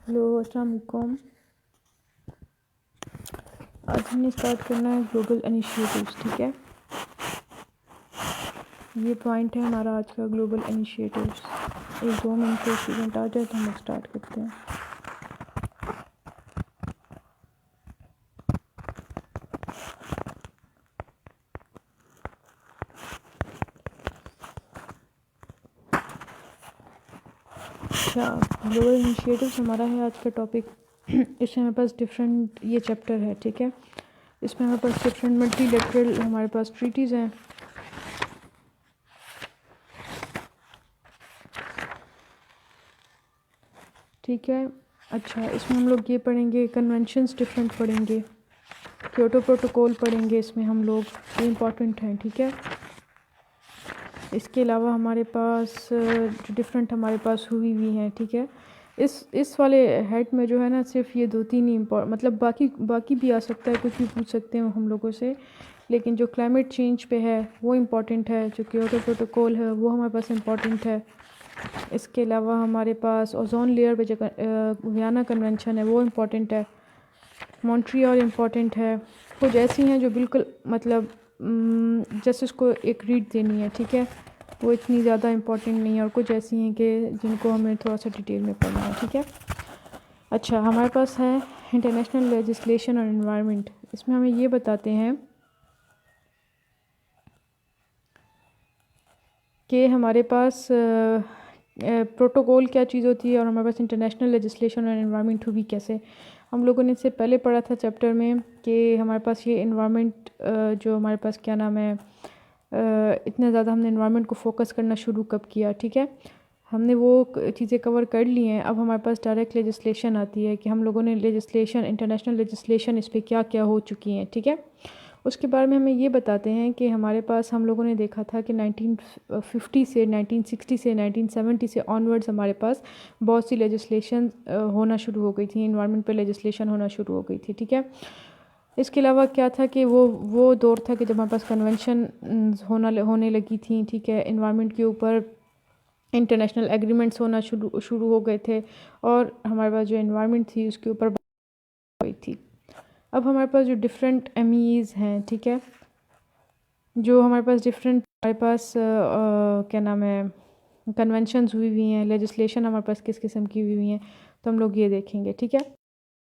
Hello अस्सलाम वालेकुम। आज हमने स्टार्ट करना है ग्लोबल इनिशिएटिव्स। ठीक है, ये पॉइंट है हमारा आज का, ग्लोबल इनिशिएटिव्स। 1-2 मिनट के स्टूडेंट आ जाए तो हम स्टार्ट करते हैं। अच्छा, ग्लोबल इनिशिएटिव्स हमारा है आज का टॉपिक। इसमें हमारे पास डिफरेंट ये चैप्टर है। ठीक है, इसमें हमारे पास डिफरेंट मल्टीलेटरल हमारे पास ट्रीटीज़ हैं। ठीक है, अच्छा, इसमें हम लोग ये पढ़ेंगे, कन्वेंशंस डिफरेंट पढ़ेंगे, क्योटो प्रोटोकॉल पढ़ेंगे इसमें हम लोग, ये इम्पॉर्टेंट हैं। ठीक है, इसके अलावा हमारे पास जो डिफरेंट हमारे पास हुई हैं। ठीक है, इस वाले हेड में जो है ना, सिर्फ ये 2-3 ही मतलब बाकी भी आ सकता है, कुछ भी पूछ सकते हैं हम लोगों से, लेकिन जो क्लाइमेट चेंज पे है वो इम्पॉर्टेंट है, जो क्योटो प्रोटोकॉल है वो हमारे पास इम्पॉर्टेंट है। इसके अलावा हमारे पास ओजोन लेयर पे जो वियना कन्वेंशन है वो इम्पॉर्टेंट है। मॉन्ट्रियल इम्पॉर्टेंट है। कुछ ऐसी हैं जो बिल्कुल मतलब जस्ट उसको एक रीड देनी है। ठीक है, वो इतनी ज़्यादा इम्पॉर्टेंट नहीं है, और कुछ ऐसी हैं कि जिनको हमें थोड़ा सा डिटेल में पढ़ना है। ठीक है, अच्छा, हमारे पास है इंटरनेशनल लेजिस्लेशन और एनवायरनमेंट। इसमें हमें ये बताते हैं कि हमारे पास प्रोटोकॉल क्या चीज़ होती है, और हमारे पास इंटरनेशनल लेजिस्लेशन और एनवायरनमेंट हुई कैसे। हम लोगों ने इससे पहले पढ़ा था चैप्टर में कि हमारे पास ये एनवायरनमेंट जो हमारे पास क्या नाम है, इतने ज़्यादा हमने एनवायरनमेंट को फोकस करना शुरू कब किया। ठीक है, हमने वो चीज़ें कवर कर ली हैं। अब हमारे पास डायरेक्ट लेजिस्लेशन आती है कि हम लोगों ने लेजिस्लेशन, इंटरनेशनल लेजिस्लेशन इस पर क्या क्या हो चुकी हैं। ठीक है, उसके बारे में हमें ये बताते हैं कि हमारे पास, हम लोगों ने देखा था कि 1950 से 1960 से 1970 से ऑनवर्ड्स हमारे पास बहुत सी लेजिस्लेशन होना शुरू हो गई थी, इन्वायरमेंट पे लेजिस्लेशन होना शुरू हो गई थी। ठीक है, इसके अलावा क्या था कि वो दौर था कि जब हमारे पास कन्वेंशन होने लगी थी। ठीक है, इन्वायरमेंट के ऊपर इंटरनेशनल एग्रीमेंट्स होना शुरू हो गए थे, और हमारे पास जो इन्वायरमेंट थी उसके ऊपर हुई थी। अब हमारे पास जो डिफरेंट एमईज़ हैं, ठीक है, जो हमारे पास डिफरेंट, हमारे पास क्या नाम है, कन्वेंशंस हुई हैं, लेजिस्लेशन हमारे पास किस किस्म की हुई हैं, तो हम लोग ये देखेंगे। ठीक है,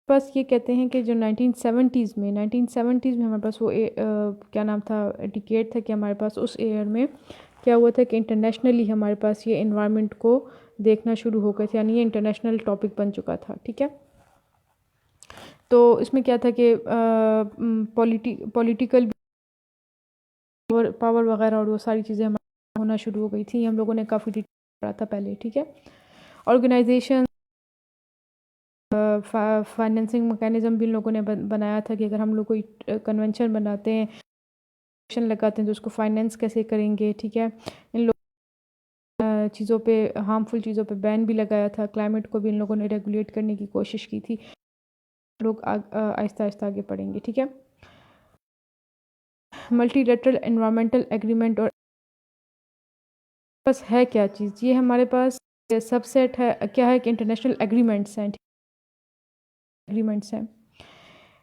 बस ये कहते हैं कि जो 1970s में हमारे पास वो क्या नाम था, डिकेड था, कि हमारे पास उस ईयर में क्या हुआ था कि इंटरनेशनली हमारे पास ये इन्वायरमेंट को देखना शुरू हो गए थे, यानी ये इंटरनेशनल टॉपिक बन चुका था। ठीक है, तो इसमें क्या था कि पॉलिटिकल पावर वगैरह और वो सारी चीज़ें हमारे होना शुरू हो गई थी। हम लोगों ने काफ़ी डिटेल पढ़ा था पहले। ठीक है, ऑर्गेनाइजेशन, फाइनेंसिंग मैकेनिज़्म भी इन लोगों ने बनाया था कि अगर हम लोग कोई कन्वेंशन बनाते हैं, लगाते हैं, तो उसको फाइनेंस कैसे करेंगे। ठीक है, इन लोग चीज़ों पे, हार्मफुल चीज़ों पे बैन भी लगाया था। क्लाइमेट को भी इन लोगों ने रेगुलेट करने की कोशिश की थी। लोग आहिस्ता आहिस्ता आगे पढ़ेंगे। ठीक है, मल्टीलेटरल एनवायरमेंटल एग्रीमेंट, और बस है क्या चीज़, ये हमारे पास सबसेट है, क्या है कि इंटरनेशनल एग्रीमेंट्स हैं।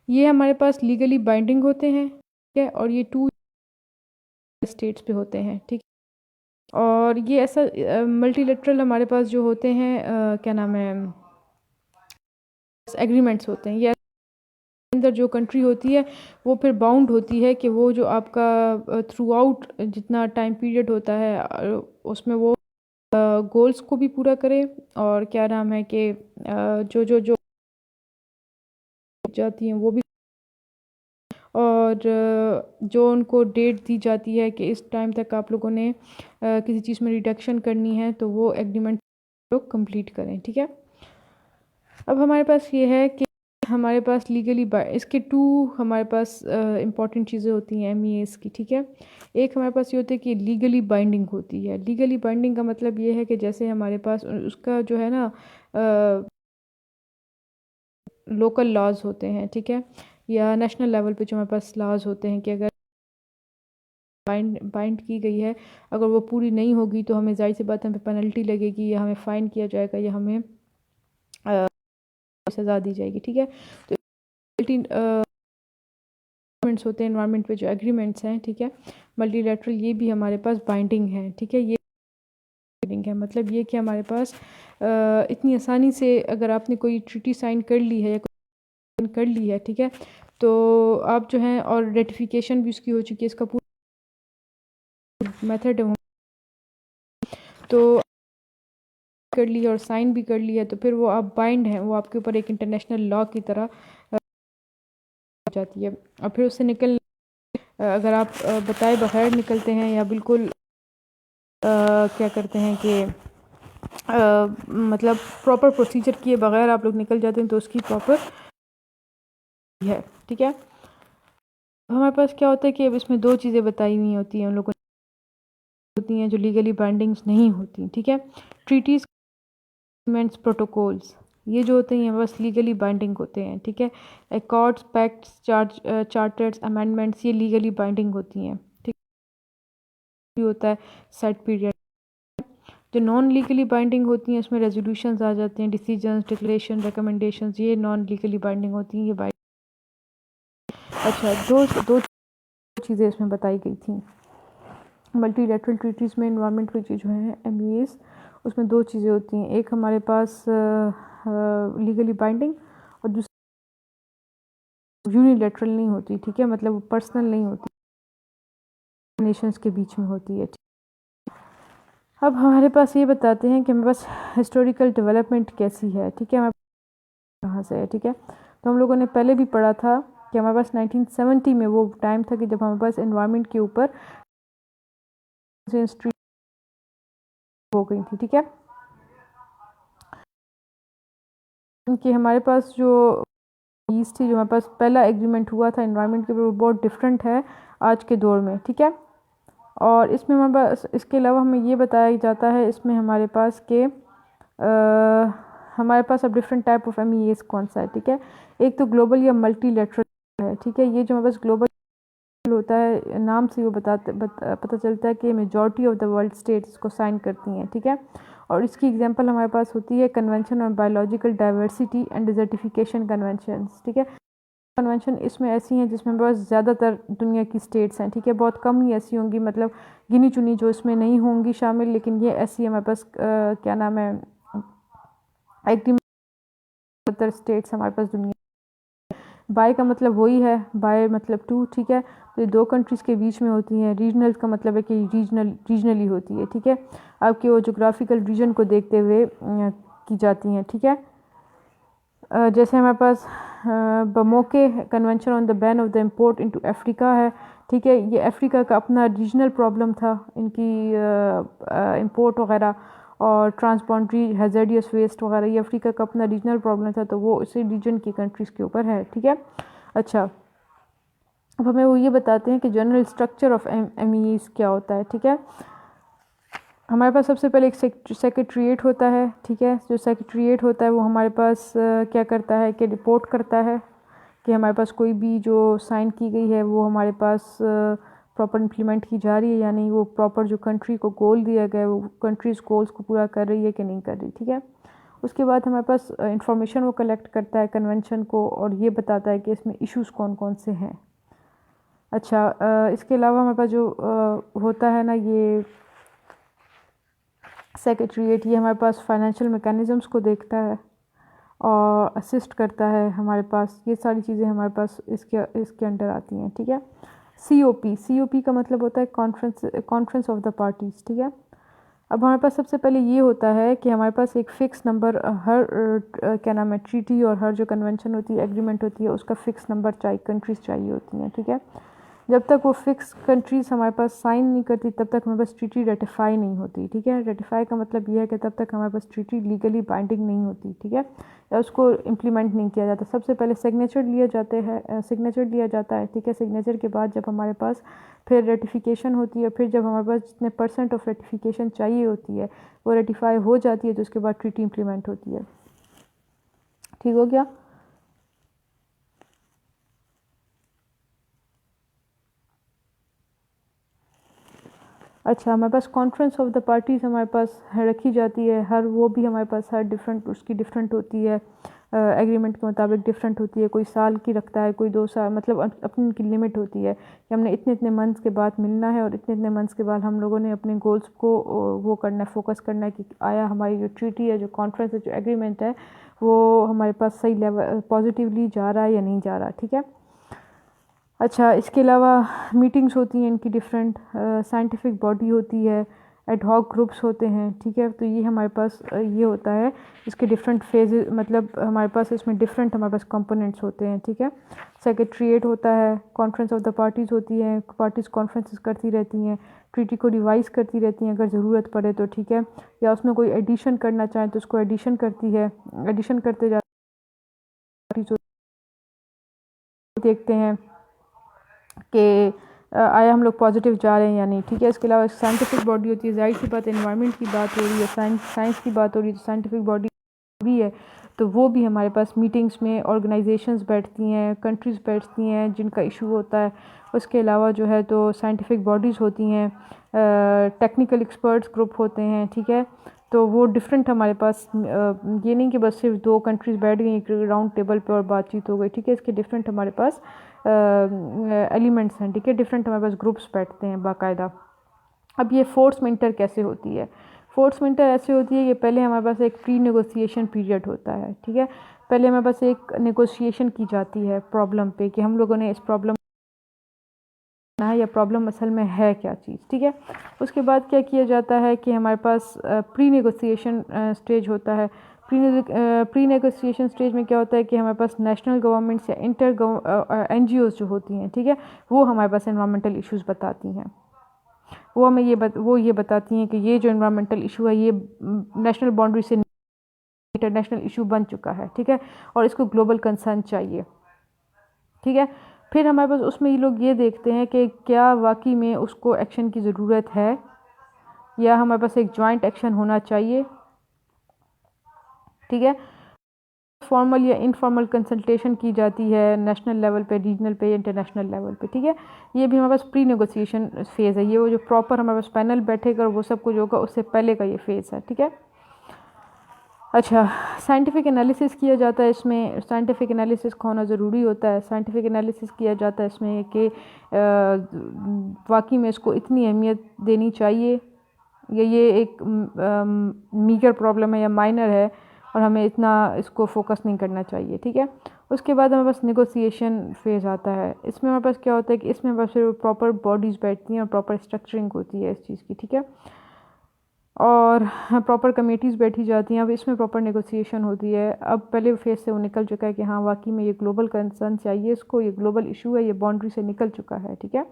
ये हमारे पास लीगली बाइंडिंग होते हैं। ठीक है, और ये 2 स्टेट्स पे होते हैं। ठीक, और ये ऐसा मल्टीलेटरल हमारे पास जो होते हैं क्या नाम है, एग्रीमेंट्स होते हैं। ये अंदर जो कंट्री होती है वो फिर बाउंड होती है कि वो जो आपका थ्रू आउट जितना टाइम पीरियड होता है उसमें वो गोल्स को भी पूरा करे, और क्या नाम है कि जो जाती हैं वो भी, और जो उनको डेट दी जाती है कि इस टाइम तक आप लोगों ने किसी चीज़ में रिडक्शन करनी है, तो वो एग्रीमेंट लोग कंप्लीट करें। ठीक है, अब हमारे पास ये है कि हमारे पास लीगली इसके 2 हमारे पास इंपॉर्टेंट चीज़ें होती हैं एमईएस की। ठीक है, एक हमारे पास ये होती है कि लीगली बाइंडिंग होती है। लीगली बाइंडिंग का मतलब ये है कि जैसे हमारे पास उसका जो है ना लोकल लॉज होते हैं। ठीक है, या नेशनल लेवल पे जो हमारे पास लॉज होते हैं कि अगर बाइंड की गई है, अगर वो पूरी नहीं होगी तो हमें, जाहिर सी बात है, हमें पेनल्टी लगेगी, या हमें फ़ाइन किया जाएगा, या हमें सज़ा दी जाएगी, ठीक है। तो एग्रीमेंट्स होते हैं एनवायरनमेंट पे, जो एग्रीमेंट्स हैं, ठीक है, मल्टीलैटरल, ये भी हमारे पास बाइंडिंग है, ठीक है। ये बाइंडिंग है मतलब ये कि हमारे पास इतनी आसानी से अगर आपने कोई ट्रीटी साइन कर ली है या कर ली है, ठीक है, तो आप जो हैं, और रेटिफिकेशन भी उसकी हो चुकी है, इसका पूरा मेथड है, तो कर ली और साइन भी कर लिया, तो फिर वो आप बाइंड हैं, वो आपके ऊपर एक इंटरनेशनल लॉ की तरह हो जाती है। और फिर उससे निकल अगर आप बताए बगैर निकलते हैं या बिल्कुल क्या करते हैं कि मतलब प्रॉपर प्रोसीजर किए बगैर आप लोग निकल जाते हैं, तो उसकी प्रॉपर है, ठीक है। हमारे पास क्या होता है कि अब इसमें दो चीज़ें बताई हुई होती हैं उन लोगों होती हैं जो लीगली बाइंडिंग्स नहीं होती, ठीक है। ट्रीटीज़, प्रोटोकॉल्स, ये जो होते हैं बस लीगली बाइंडिंग होते हैं, ठीक है। एकॉर्ड्स, पैक्ट्स, चार्टर्स, अमेंडमेंट्स, ये लीगली बाइंडिंग होती हैं, ठीक होता है सेट पीरियड। जो नॉन लीगली बाइंडिंग होती हैं उसमें रेजोल्यूशंस आ जाते हैं, डिसीजंस, डिक्लेरेशन, रिकमेंडेशंस, ये नॉन लीगली बाइंडिंग होती हैं, ये बाइंड। अच्छा, दो चीज़ें इसमें बताई गई थी मल्टीलैटरल ट्रीटीज़ में, एनवायरनमेंट की जो है एमईएस, उसमें दो चीज़ें होती हैं, एक हमारे पास लीगली बाइंडिंग और दूसरी यूनिलैटरल नहीं होती, ठीक है, मतलब वो पर्सनल नहीं होती, नेशंस के बीच में होती है। अब हमारे पास ये बताते हैं कि हमारे पास हिस्टोरिकल डेवलपमेंट कैसी है, ठीक है, हमारे कहाँ से है, ठीक है। तो हम लोगों ने पहले भी पढ़ा था कि हमारे पास 1970 में वो टाइम था कि जब हमारे पास एनवायरनमेंट के ऊपर हो गई थी, ठीक है, कि हमारे पास जो चीज़ थी, जो हमारे पास पहला एग्रीमेंट हुआ था एनवायरनमेंट के ऊपर, वो बहुत डिफरेंट है आज के दौर में, ठीक है। और इसमें हमारे पास, इसके अलावा हमें ये बताया जाता है इसमें हमारे पास के हमारे पास अब डिफरेंट टाइप ऑफ एमईएस कौन सा है, ठीक है। एक तो ग्लोबल या मल्टीलैटरल है, ठीक है। ये जो हमारे पास ग्लोबल होता है, नाम से वो पता चलता है कि majority of the world states को साइन करती हैं, ठीक है। और इसकी एग्जांपल हमारे पास होती है convention on biological diversity and desertification convention, ठीक है। कन्वेंशन इसमें ऐसी हैं जिसमें बस ज़्यादातर दुनिया की स्टेट्स हैं, ठीक है, बहुत कम ही ऐसी होंगी, मतलब गिनी चुनी जो इसमें नहीं होंगी शामिल, लेकिन ये ऐसी हमारे पास क्या नाम है एग्रीमेंट, ज़्यादातर स्टेट्स हमारे पास दुनिया। बाय का मतलब वही है, बाय मतलब टू, ठीक है। तो ये दो कंट्रीज़ के बीच में होती हैं। रीजनल का मतलब है कि रीजनली होती है, ठीक है, आपके वो जोग्राफिकल रीजन को देखते हुए की जाती हैं, ठीक है। जैसे हमारे पास Bamako convention on the ban of the import into Africa है, ठीक है। ये अफ्रीका का अपना रीजनल प्रॉब्लम था, इनकी इंपोर्ट वगैरह और ट्रांसबाउंड्री हैज़ार्डियस वेस्ट वगैरह, ये अफ्रीका का अपना रीजनल प्रॉब्लम था, तो वो इसी रीजन की कंट्रीज़ के ऊपर है, ठीक है। अच्छा, अब हमें वो ये बताते हैं कि जनरल स्ट्रक्चर ऑफ एमईएस क्या होता है, ठीक है। हमारे पास सबसे पहले एक सेक्रेटरीट होता है, ठीक है। जो सेक्रेटरीट होता है वो हमारे पास क्या करता है कि रिपोर्ट करता है कि हमारे पास कोई भी जो साइन की गई है वो हमारे पास प्रॉपर इम्प्लीमेंट की जा रही है या नहीं, वो प्रॉपर जो कंट्री को गोल दिया गया है वो कंट्रीज़ गोल्स को पूरा कर रही है कि नहीं कर रही, ठीक है। उसके बाद हमारे पास इंफॉर्मेशन वो कलेक्ट करता है कन्वेंशन को, और ये बताता है कि इसमें इश्यूज़ कौन कौन से हैं। अच्छा, इसके अलावा हमारे पास जो होता है ना ये सेक्रेटरीट, ये हमारे पास फाइनेंशियल मैकेनिज़म्स को देखता है और असिस्ट करता है हमारे पास, ये सारी चीज़ें हमारे पास इसके अंडर आती हैं, ठीक है। सीओपी का मतलब होता है कॉन्फ्रेंस ऑफ द पार्टीज़, ठीक है। अब हमारे पास सबसे पहले ये होता है कि हमारे पास एक फ़िक्स नंबर हर क्या नाम है ट्रीटी और हर जो कन्वेंशन होती है, एग्रीमेंट होती है, उसका फ़िक्स नंबर कंट्रीज़ चाहिए होती हैं, ठीक है। जब तक वो फ़िक्स कंट्रीज़ हमारे पास साइन नहीं करती तब तक हमारे पास ट्रीटी रेटिफाई नहीं होती, ठीक है। रेटिफाई का मतलब ये है कि तब तक हमारे पास ट्रीटी लीगली बाइंडिंग नहीं होती, ठीक है, या उसको इम्प्लीमेंट नहीं किया जाता। सबसे पहले सिग्नेचर लिया जाता है, ठीक है। सिग्नेचर के बाद जब हमारे पास फिर रेटिफिकेशन होती है, फिर जब हमारे पास जितने % ऑफ रेटिफिकेशन चाहिए होती है वो रेटिफाई हो जाती है, तो उसके बाद ट्रीटी इम्प्लीमेंट होती है, ठीक हो गया। अच्छा, हमारे पास कॉन्फ्रेंस ऑफ द पार्टीज़ हमारे पास रखी जाती है, हर वो भी हमारे पास हर डिफरेंट उसकी डिफरेंट होती है। एग्रीमेंट के मुताबिक डिफरेंट होती है, कोई साल की रखता है, कोई 2 साल, मतलब अपनी उनकी लिमिट होती है कि हमने इतने इतने मंथ्स के बाद मिलना है और इतने इतने मंथ्स के बाद हम लोगों ने अपने गोल्स को वो करना है, फोकस करना है कि आया हमारी जो ट्रीटी है, जो कॉन्फ्रेंस है, जो एग्रीमेंट है, वो हमारे पास सही लेवल पॉजिटिवली जा रहा है या नहीं जा रहा, ठीक है। अच्छा, इसके अलावा मीटिंग्स होती हैं इनकी डिफरेंट, साइंटिफिक बॉडी होती है, एड हॉक ग्रुप्स होते हैं, ठीक है। तो ये हमारे पास ये होता है, इसके डिफरेंट फेजेस, मतलब हमारे पास इसमें डिफरेंट हमारे पास कंपोनेंट्स होते हैं, ठीक है। सेक्रेटरीट होता है, कॉन्फ्रेंस ऑफ द पार्टीज़ होती है, पार्टीज़ कॉन्फ्रेंसेस करती रहती हैं, ट्रीटी को रिवाइज़ करती रहती हैं अगर ज़रूरत पड़े तो, ठीक है, या उसमें कोई एडिशन करना चाहें तो उसको एडिशन करती है, एडिशन करते जाती, देखते हैं कि आया हम लोग पॉजिटिव जा रहे हैं या नहीं, ठीक है। इसके अलावा साइंटिफिक बॉडी होती है, ज़ाहिर सी बात है एनवायरनमेंट की बात हो रही है, साइंस की बात हो रही है, तो साइंटिफिक बॉडी भी है, तो वो भी हमारे पास मीटिंग्स में ऑर्गेनाइजेशंस बैठती हैं, कंट्रीज़ बैठती हैं जिनका इशू होता है। उसके अलावा जो है तो साइंटिफिक बॉडीज़ होती हैं, टेक्निकल एक्सपर्ट्स ग्रुप होते हैं, ठीक है। तो वो डिफरेंट हमारे पास, ये नहीं कि बस सिर्फ 2 कंट्रीज़ बैठ गई एक राउंड टेबल पे और बातचीत हो गई, ठीक है। इसके डिफरेंट हमारे पास एलिमेंट्स हैं, ठीक है, डिफरेंट हमारे पास ग्रुप्स बैठते हैं बाकायदा। अब ये फोर्स मिंटर कैसे होती है? फोर्स मिंटर ऐसे होती है कि पहले हमारे पास एक प्री नेगोशिएशन पीरियड होता है, ठीक है। पहले हमारे पास एक नेगोशिएशन की जाती है प्रॉब्लम पे कि हम लोगों ने इस प्रॉब्लम है या प्रॉब्लम असल में है क्या चीज़, ठीक है। उसके बाद क्या किया जाता है कि हमारे पास प्री नेगोशिएशन स्टेज होता है। प्री नेगोशिएशन स्टेज में क्या होता है कि हमारे पास नेशनल गवर्नमेंट्स या NGOs जो होती हैं, ठीक है, वो हमारे पास एनवायरमेंटल इश्यूज़ बताती हैं। वो हमें ये बताती हैं कि ये जो एनवायरमेंटल इशू है ये नेशनल बाउंड्री से इंटरनेशनल इशू बन चुका है, ठीक है, और इसको ग्लोबल कंसर्न चाहिए, ठीक है। फिर हमारे पास उसमें ये लोग ये देखते हैं कि क्या वाकई में उसको एक्शन की ज़रूरत है या हमारे पास एक जॉइंट एक्शन होना चाहिए, ठीक है। फॉर्मल या इनफॉर्मल कंसल्टेशन की जाती है नेशनल लेवल पे, रीजनल पे, इंटरनेशनल लेवल पे, ठीक है। ये भी हमारे पास प्री नेगोशिएशन फेज़ है, ये वो जो प्रॉपर हमारे पास पैनल बैठेगा वो सब कुछ होगा उससे पहले का ये फेज़ है, ठीक है। अच्छा, साइंटिफिक एनालिसिस किया जाता है इसमें, साइंटिफिक एनालिसिस का होना ज़रूरी होता है। साइंटिफिक एनालिसिस किया जाता है इसमें कि वाकई में इसको इतनी अहमियत देनी चाहिए या ये एक मीगर प्रॉब्लम है या माइनर है और हमें इतना इसको फोकस नहीं करना चाहिए, ठीक है। उसके बाद हमारे पास नेगोशिएशन फेज़ आता है। इसमें हमारे पास क्या होता है कि इसमें हमारे पास प्रॉपर बॉडीज़ बैठती हैं और प्रॉपर स्ट्रक्चरिंग होती है इस चीज़ की, ठीक है, और प्रॉपर कमेटीज़ बैठी जाती हैं। अब इसमें प्रॉपर नेगोशिएशन होती है। अब पहले फेज़ से वो निकल चुका है कि हाँ वाकई में ये ग्लोबल कंसर्न चाहिए इसको, ये ग्लोबल इशू है, ये बाउंड्री से निकल चुका है, ठीक है।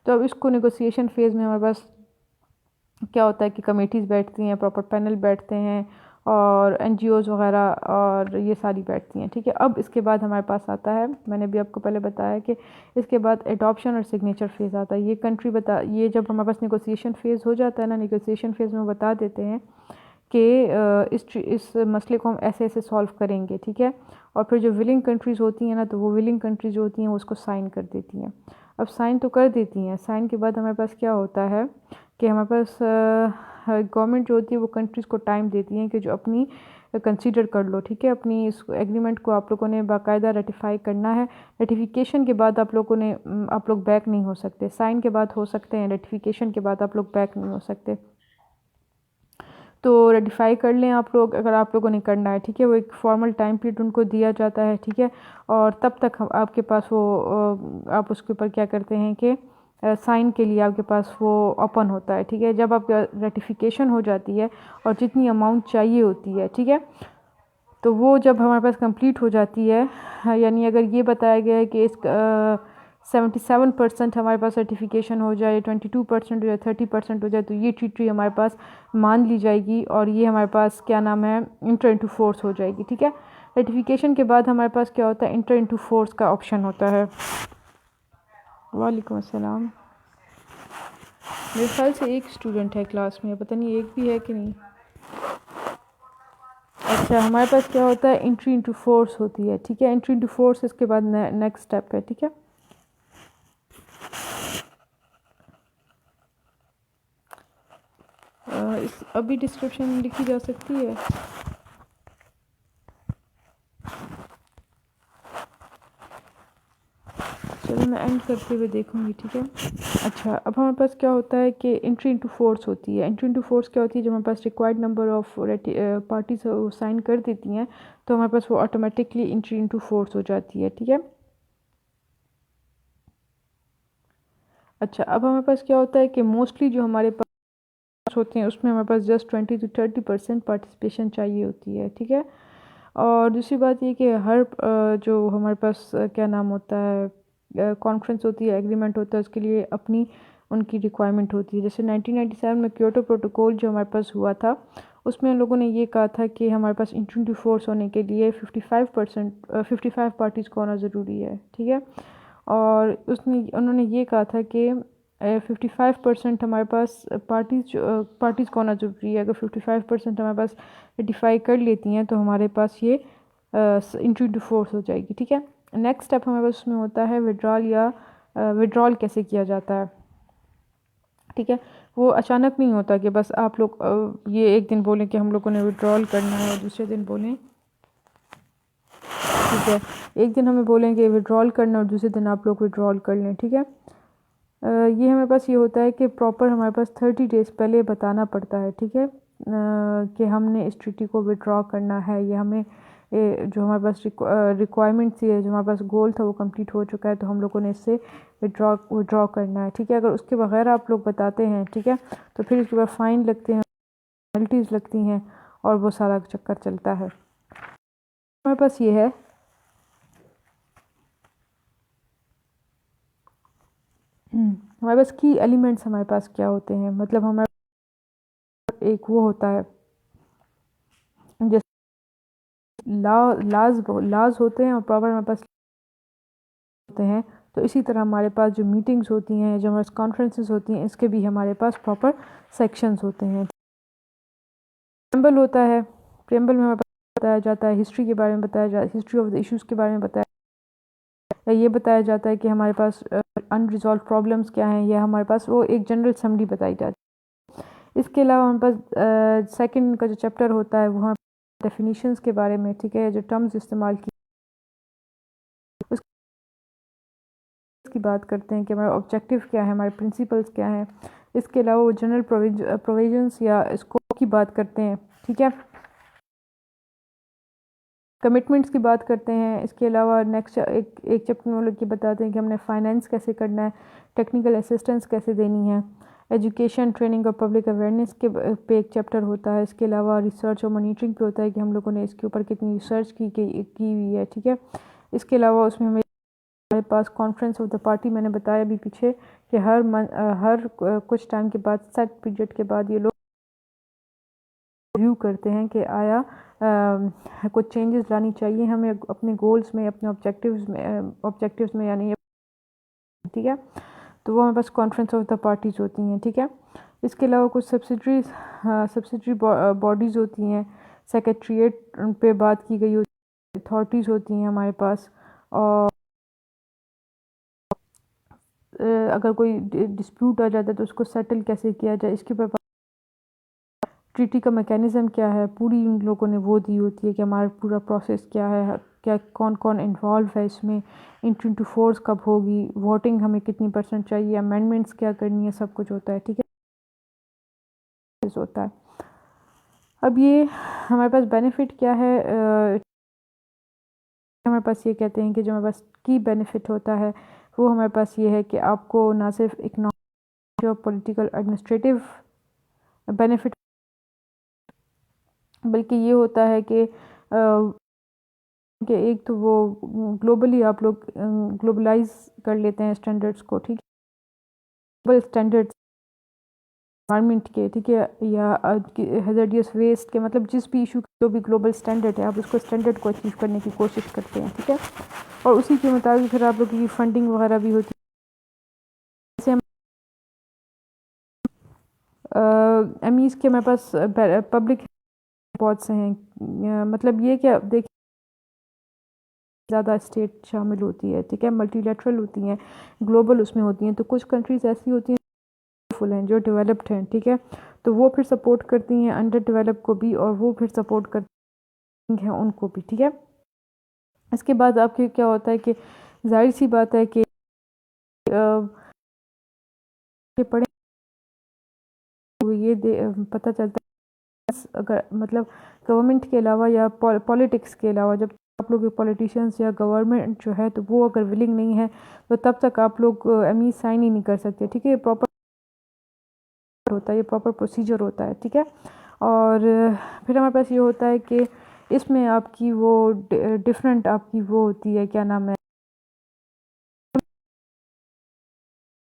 तो अब इसको नेगोशिएशन फ़ेज़ में हमारे पास क्या होता है कि कमेटीज़ बैठती हैं, प्रॉपर पैनल बैठते हैं और NGOs वगैरह और ये सारी बैठती हैं, ठीक है। अब इसके बाद हमारे पास आता है, मैंने भी आपको पहले बताया कि इसके बाद एडॉप्शन और सिग्नेचर फेज़ आता है। ये जब हमारे पास नेगोशिएशन फ़ेज़ हो जाता है ना, नेगोशिएशन फ़ेज़ में बता देते हैं कि इस मसले को हम ऐसे ऐसे सॉल्व करेंगे, ठीक है। और फिर जो विलिंग कंट्रीज़ होती हैं ना, तो वो विलिंग कंट्रीज़ जो होती हैं वो उसको साइन कर देती हैं। अब साइन तो कर देती हैं, साइन के बाद हमारे पास क्या होता है कि हमारे पास गवर्नमेंट जो होती है वो कंट्रीज़ को टाइम देती हैं कि जो अपनी कंसीडर कर लो, ठीक है। अपनी इस एग्रीमेंट को आप लोगों ने बाकायदा रेटिफाई करना है। रेटिफिकेशन के बाद आप लोग बैक नहीं हो सकते। साइन के बाद हो सकते हैं, रेटिफिकेशन के बाद आप लोग बैक नहीं हो सकते। तो रेटिफाई कर लें आप लोग अगर आप लोगों ने करना है, ठीक है। वो एक फॉर्मल टाइम पीरियड उनको दिया जाता है, ठीक है, और तब तक आपके पास वो आप उसके ऊपर क्या करते हैं कि साइन के लिए आपके पास वो ओपन होता है, ठीक है। जब आपका रेटिफिकेशन हो जाती है और जितनी अमाउंट चाहिए होती है, ठीक है, तो वो जब हमारे पास कंप्लीट हो जाती है, यानी अगर ये बताया गया है कि इस 77% हमारे पास सर्टिफिकेशन हो जाए, 22% हो जाए, 30% हो जाए, तो ये ट्रीटी हमारे पास मान ली जाएगी और ये हमारे पास क्या नाम है इंटर इंटू फोर्स हो जाएगी, ठीक है। रेटिफिकेशन के बाद हमारे पास क्या होता है, इंटर इंटू फोर्स का ऑप्शन होता है। वालेकुम अस्सलाम। मेरे ख्याल से एक स्टूडेंट है क्लास में, पता नहीं एक भी है कि नहीं। अच्छा, हमारे पास क्या होता है, एंट्री इंटू फोर्स होती है, ठीक है। एंट्री इंटू फोर्स इसके बाद नेक्स्ट स्टेप है, ठीक है। अभी डिस्क्रिप्शन में लिखी जा सकती है। मैं एंड करते हुए देखूंगी, ठीक है। अच्छा, अब हमारे पास क्या होता है कि एंट्री इनटू फोर्स होती है। एंट्री इनटू फोर्स क्या होती है? जब हमारे पास required number of parties sign कर देती हैं तो हमारे पास वो ऑटोमेटिकली एंट्री इनटू फोर्स हो जाती है, ठीक है। अच्छा, अब हमारे पास क्या होता है कि मोस्टली जो हमारे पास होते हैं उसमें हमारे पास जस्ट 20 to 30% पार्टिसिपेशन चाहिए होती है, ठीक है। और दूसरी बात ये कि हर जो हमारे पास क्या नाम होता है, कॉन्फ्रेंस होती है, एग्रीमेंट होता है, उसके लिए अपनी उनकी रिक्वायरमेंट होती है। जैसे 1997 में क्योटो प्रोटोकॉल जो हमारे पास हुआ था उसमें लोगों ने ये कहा था कि हमारे पास इंटरनेट फोर्स होने के लिए 55 पार्टीज़ को होना ज़रूरी है, ठीक है। और उन्होंने ये कहा था कि 55% हमारे पास पार्टीज़ को होना ज़रूरी है। अगर 55% हमारे पास रेटिफाई कर लेती हैं तो हमारे पास ये इंटरनेट फोर्स हो जाएगी, ठीक है। नेक्स्ट स्टेप हमारे पास उसमें होता है विड्रॉल, या विड्रॉल कैसे किया जाता है, ठीक है। वो अचानक नहीं होता कि बस आप लोग ये एक दिन बोलें कि हम लोगों ने विड्रॉल करना है और दूसरे दिन बोलें, ठीक है। एक दिन हमें बोलें कि विड्रॉल करना और दूसरे दिन आप लोग विड्रॉल कर लें, ठीक है। ये हमारे पास ये होता है कि प्रॉपर हमारे पास 30 डेज़ पहले बताना पड़ता है, ठीक है, कि हमने इस ट्रीटी को विड्रॉ करना है, या हमें जो हमारे पास रिक्वायरमेंट थी, जो हमारे पास गोल था वो कंप्लीट हो चुका है, तो हम लोगों ने इससे विड्रॉ करना है, ठीक है। अगर उसके बगैर आप लोग बताते हैं, ठीक है, तो फिर उसके बाद फ़ाइन लगते हैं, पेनल्टीज़ लगती हैं और वो सारा चक्कर चलता है। हमारे पास ये है, हमारे पास की एलिमेंट्स हमारे पास क्या होते हैं, मतलब हमारे एक वो होता है जैसे लाज होते हैं और प्रॉपर हमारे पास होते हैं। तो इसी तरह हमारे पास जो मीटिंग्स होती हैं, जो हमारे कॉन्फ्रेंसेस होती हैं, इसके भी हमारे पास प्रॉपर सेक्शंस होते हैं। प्रेम्बल होता है, प्रेम्बल में हमारे पास बताया जाता है हिस्ट्री के बारे में, हिस्ट्री ऑफ द इश्यूज़ के बारे में बताया, ये बताया जाता है कि हमारे पास अनरिजॉल्व प्रॉब्लम्स क्या हैं, या हमारे पास वो एक जनरल समरी बताई जाती है। इसके अलावा हमारे पास सेकंड का जो चैप्टर होता है वहाँ डेफिनेशंस के बारे में, ठीक है, जो टर्म्स इस्तेमाल की उसकी बात करते हैं कि हमारा ऑब्जेक्टिव क्या है, हमारे प्रिंसिपल्स क्या हैं। इसके अलावा वो जनरल प्रोविजंस या स्कोप की बात करते हैं, ठीक है, कमिटमेंट्स की बात करते हैं। इसके अलावा नेक्स्ट एक चैप्टर में लोग ये बताते हैं कि हमने फाइनेंस कैसे करना है, टेक्निकल असिस्टेंस कैसे देनी है, एजुकेशन, ट्रेनिंग और पब्लिक अवेयरनेस के पे एक चैप्टर होता है। इसके अलावा रिसर्च और मॉनिटरिंग पे होता है कि हम लोगों ने इसके ऊपर कितनी रिसर्च की हुई है, ठीक है। इसके अलावा उसमें हमारे पास कॉन्फ्रेंस ऑफ द पार्टी, मैंने बताया अभी पीछे कि हर कुछ टाइम के बाद, सेट पीरियड के बाद ये लोग रिव्यू करते हैं कि आया कुछ चेंजेस लानी चाहिए हमें अपने गोल्स में, अपने ऑब्जेक्टिव्स में, यानी, ठीक है। तो वो हमारे पास कॉन्फ्रेंस ऑफ द पार्टीज़ होती हैं, ठीक है। इसके अलावा कुछ सब्सिडरी बॉडीज़ होती हैं, सेक्रेटरीट पे बात की गई होती है, अथॉरिटीज़ होती हैं हमारे पास। और अगर कोई डिस्प्यूट आ जाता है तो उसको सेटल कैसे किया जाए, इसके ऊपर ट्रीटी का मैकेनिज़्म क्या है, पूरी इन लोगों ने वो दी होती है कि हमारा पूरा प्रोसेस क्या है, क्या कौन कौन इन्वॉल्व है इसमें, इंट्री इनटू फोर्स कब होगी, वोटिंग हमें कितनी % चाहिए, अमेंडमेंट्स क्या करनी है, सब कुछ होता है, ठीक है, होता है। अब ये हमारे पास बेनिफिट क्या है, हमारे पास ये कहते हैं कि जो हमारे पास की बेनिफिट होता है वो हमारे पास ये है कि आपको ना सिर्फ इकोनॉमिक और पॉलिटिकल एडमिनिस्ट्रेटिव बेनिफिट, बल्कि ये होता है कि एक तो वो ग्लोबली आप लोग ग्लोबलाइज कर लेते हैं स्टैंडर्ड्स को, ठीक है, ग्लोबल स्टैंडर्ड्स एनवायरनमेंट के, ठीक है, या हैज़ार्डियस वेस्ट के, मतलब जिस भी इशू जो भी ग्लोबल स्टैंडर्ड है आप उसको स्टैंडर्ड को अचीव करने की कोशिश करते हैं, ठीक है। और उसी के मुताबिक फिर आप लोगों की फंडिंग वगैरह भी होती है। जैसे एमईज़ के हमारे पास पब्लिक बहुत से हैं, मतलब ये क्या देखिए, ज़्यादा स्टेट शामिल होती है, ठीक है, मल्टीलेटरल होती हैं, ग्लोबल उसमें होती हैं। तो कुछ कंट्रीज़ ऐसी होती हैं फुल हैं, जो डेवलप्ड हैं, ठीक है, तो वो फिर सपोर्ट करती हैं अंडर डेवलप को भी, और वो फिर सपोर्ट करती हैं उनको भी, ठीक है। इसके बाद आपके क्या होता है कि जाहिर सी बात है कि के पढ़े ये पता चलता है अगर मतलब गवर्नमेंट के अलावा या पॉलिटिक्स के अलावा जब आप लोग पॉलिटिशियंस या गवर्नमेंट जो है तो वो अगर विलिंग नहीं है तो तब तक आप लोग एमई साइन ही नहीं कर सकते। ठीक है, ये प्रॉपर होता है, ये प्रॉपर प्रोसीजर होता है। ठीक है, और फिर हमारे पास ये होता है कि इसमें आपकी वो डिफरेंट आपकी वो होती है, क्या नाम है,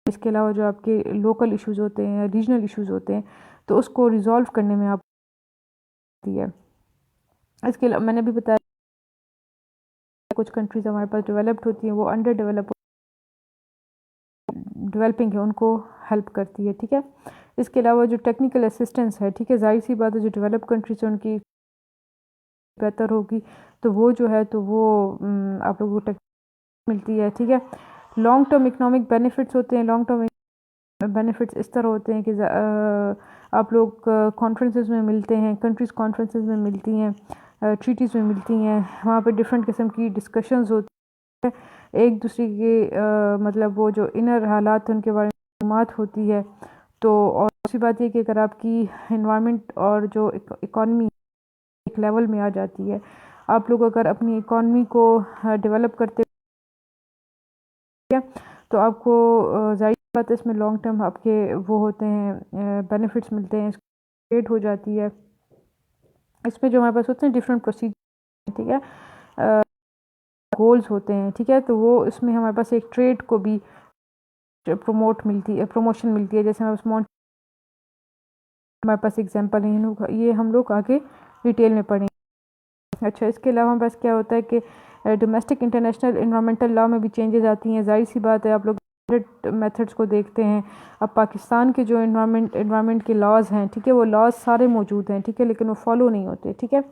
इसके अलावा जो आपके लोकल इश्यूज़ होते हैं, रीजनल इश्यूज़ होते हैं, तो उसको रिजॉल्व करने में आप है। इसके अलावा मैंने भी बताया कुछ कंट्रीज हमारे पास डेवलप्ड होती हैं, वो अंडर डेवलपिंग है, उनको हेल्प करती है। ठीक है, इसके अलावा जो टेक्निकल असिस्टेंस है, ठीक है, जाहिर सी बात है जो डेवलप कंट्रीज है उनकी बेहतर होगी, तो वो जो है तो वो आप लोगों को मिलती है। ठीक है, लॉन्ग टर्म इकोनॉमिक बेनिफिट्स होते हैं। लॉन्ग टर्म बेनिफिट्स इस तरह होते हैं कि आप लोग कॉन्फ्रेंसेस में मिलते हैं, कंट्रीज़ कॉन्फ्रेंसेस में मिलती हैं, ट्रीटीज़ में मिलती हैं, वहाँ पे डिफरेंट किस्म की डिस्कशंस होती हैं, एक दूसरे के मतलब वो जो इनर हालात हैं उनके बारे में मालूमात होती है। तो और दूसरी बात ये कि अगर आपकी इन्वायरमेंट और जो इकॉनमी एक लेवल में आ जाती है, आप लोग अगर अपनी इकॉनमी को डेवलप करते हैं तो आपको जाहिर बात है इसमें लॉन्ग टर्म आपके वो होते हैं, बेनिफिट्स मिलते हैं, क्रिएट हो जाती है। इसमें जो हमारे पास होते हैं डिफरेंट प्रोसीजर, ठीक है, गोल्स होते हैं। ठीक है, तो वो इसमें हमारे पास एक ट्रेड को भी प्रमोशन मिलती है। जैसे हमारे पास एग्जांपल है, ये हम लोग आगे डिटेल में पढ़ेंगे। अच्छा, इसके अलावा हमारे पास क्या होता है कि डोमेस्टिक इंटरनेशनल इन्वायरमेंटल लॉ में भी चेंजेस आती हैं। जाहिर सी बात है आप लोग मेथड्स को देखते हैं। अब पाकिस्तान के जो इन्वायरमेंट के लॉज हैं, ठीक है, वो लॉज सारे मौजूद हैं, ठीक है, लेकिन वो फॉलो नहीं होते। ठीक है,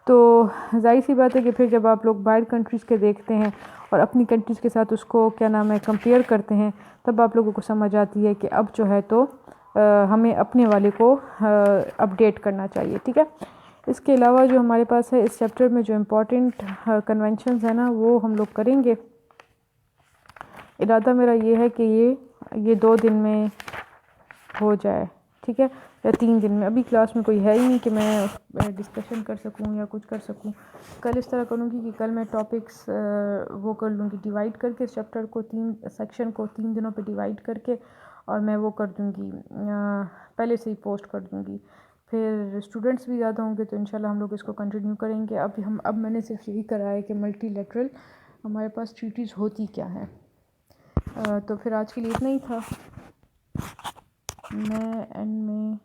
तो जाहिर सी बात है कि फिर जब आप लोग बाहर कंट्रीज़ के देखते हैं और अपनी कंट्रीज़ के साथ उसको क्या नाम है कंपेयर करते हैं, तब आप लोगों को समझ आती है कि अब जो है तो हमें अपने वाले को अपडेट करना चाहिए। ठीक है, इसके अलावा जो हमारे पास है इस चैप्टर में जो इम्पोर्टेंट कन्वेंशंस है ना, वो हम लोग करेंगे। इरादा मेरा ये है कि ये 2 दिन में हो जाए, ठीक है, या 3 दिन में। अभी क्लास में कोई है ही नहीं कि मैं डिस्कशन कर सकूं या कुछ कर सकूं। कल इस तरह करूंगी कि कल मैं टॉपिक्स वो कर लूँगी डिवाइड करके, इस चैप्टर को 3 सेक्शन को 3 दिनों पे डिवाइड करके, और मैं वो कर दूँगी, पहले से ही पोस्ट कर दूँगी। फिर स्टूडेंट्स भी ज़्यादा होंगे तो इंशाल्लाह हम लोग इसको कंटिन्यू करेंगे। अब मैंने सिर्फ यही करा है कि मल्टीलैटरल हमारे पास ट्रीटीज़ होती क्या है। तो फिर आज के लिए इतना ही था। मैं एंड में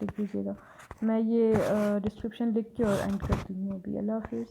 लिख दीजिएगा, मैं ये डिस्क्रिप्शन लिख के और एंड करती हूँ अभी। अल्लाह हाफिज़।